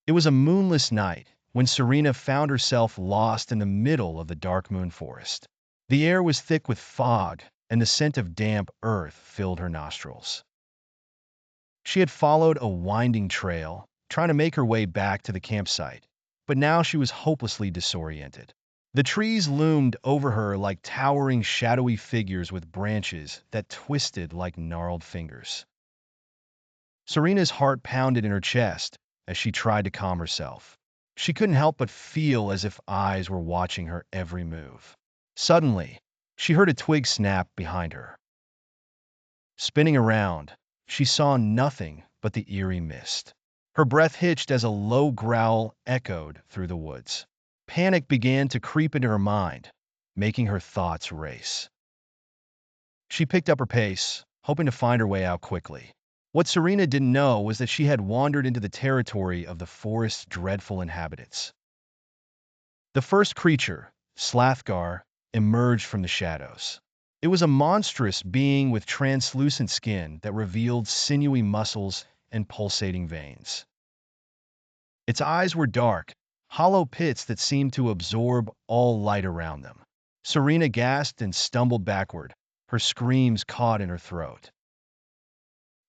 It was a moonless night when Serena found herself lost in the middle of the Darkmoon forest. The air was thick with fog, and the scent of damp earth filled her nostrils. She had followed a winding trail, trying to make her way back to the campsite, but now she was hopelessly disoriented. The trees loomed over her like towering shadowy figures with branches that twisted like gnarled fingers. Serena's heart pounded in her chest as she tried to calm herself. She couldn't help but feel as if eyes were watching her every move. Suddenly, she heard a twig snap behind her. Spinning around, she saw nothing but the eerie mist. Her breath hitched as a low growl echoed through the woods. Panic began to creep into her mind, making her thoughts race. She picked up her pace, hoping to find her way out quickly. What Serena didn't know was that she had wandered into the territory of the forest's dreadful inhabitants. The first creature, Slathgar, emerged from the shadows. It was a monstrous being with translucent skin that revealed sinewy muscles and pulsating veins. Its eyes were dark, hollow pits that seemed to absorb all light around them. Serena gasped and stumbled backward, her screams caught in her throat.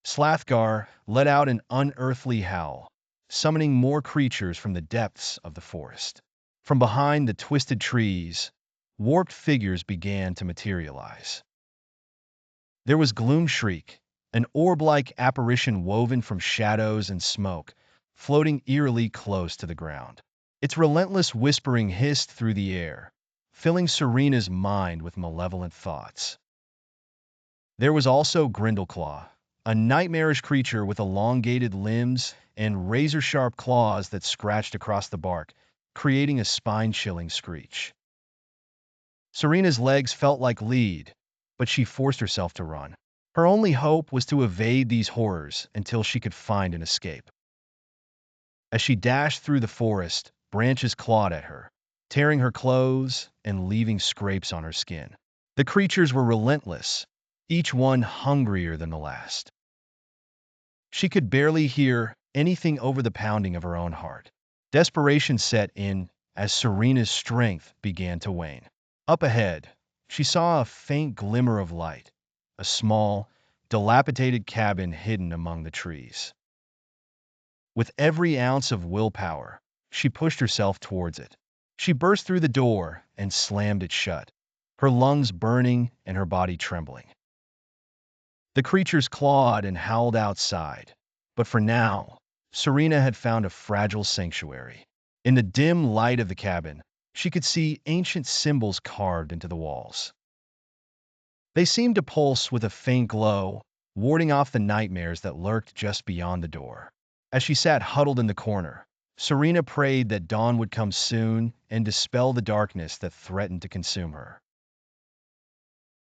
Slathgar let out an unearthly howl, summoning more creatures from the depths of the forest. From behind the twisted trees, warped figures began to materialize. There was Gloomshriek, an orb-like apparition woven from shadows and smoke, floating eerily close to the ground. Its relentless whispering hissed through the air, filling Serena's mind with malevolent thoughts. There was also Grindleclaw, a nightmarish creature with elongated limbs and razor-sharp claws that scratched across the bark, creating a spine-chilling screech. Serena's legs felt like lead, but she forced herself to run. Her only hope was to evade these horrors until she could find an escape. As she dashed through the forest, branches clawed at her, tearing her clothes and leaving scrapes on her skin. The creatures were relentless, each one hungrier than the last. She could barely hear anything over the pounding of her own heart. Desperation set in as Serena's strength began to wane. Up ahead, she saw a faint glimmer of light, a small, dilapidated cabin hidden among the trees. With every ounce of willpower, she pushed herself towards it. She burst through the door and slammed it shut, her lungs burning and her body trembling. The creatures clawed and howled outside, but for now, Serena had found a fragile sanctuary. In the dim light of the cabin, she could see ancient symbols carved into the walls. They seemed to pulse with a faint glow, warding off the nightmares that lurked just beyond the door. As she sat huddled in the corner, Serena prayed that dawn would come soon and dispel the darkness that threatened to consume her.